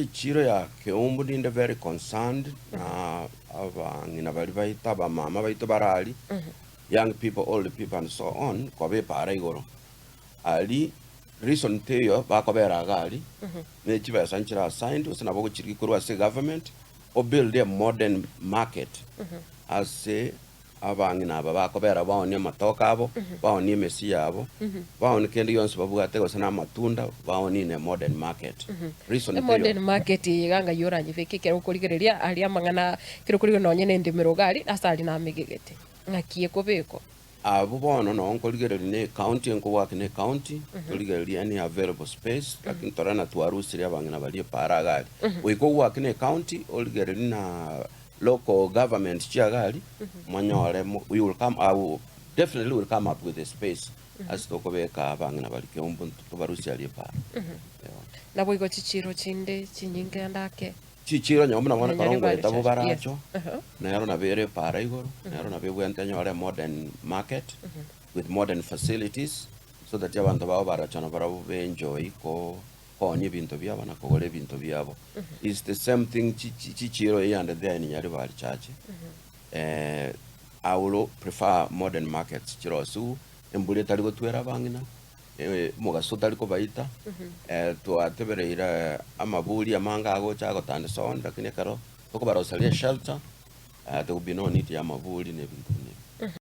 Chiro ya Keumbu ninde very concerned na abang'ina bari baita abamama baitu barari young people, old people and so on kwa bepara igoro ali reason teyo bakobera agari nechibesa nchira assigned usana bogo chiri kurwa se government or build a modern market as abang'ina aba bakobera baonie matoka abo baonie emesi yabo baonie kende yonse babwate gosana amatunda baonie ne modern market reason modern market iganga yoranyi vekekera ukurigereria ari amang'ana kiro kuri no nyene ndimiro gari asali na migegete ngakie kobeko abo bono no nkorigereria ne county enko work ne county torigereria any available space lakini torana twarusiria abang'ina bari para gari uiko work ne county origereria na local government chiagari mwanyore we will come definitely will come up with a space as to kobeka abang'ina bari Keumbu tubarusia ali para nabo igo chichiro chinde chinyinga ndake chichiro nyomba na mwana karongo etabo baracho nero na bere para igoro nero na bebwente nyore modern market with modern facilities so that abantu babo baracho na barabo enjoy ko konye bintu byabo na kogole bintu byabo is the same thing chichiro yande there ni nyari bari chache I will prefer modern markets chirosu embule tari gotwera bang'ina mugaso tari ko baita twatebereira amaburi amanga agocha gotande son lakini karo toko barosalia shelter there will be no need ya maburi ne bintu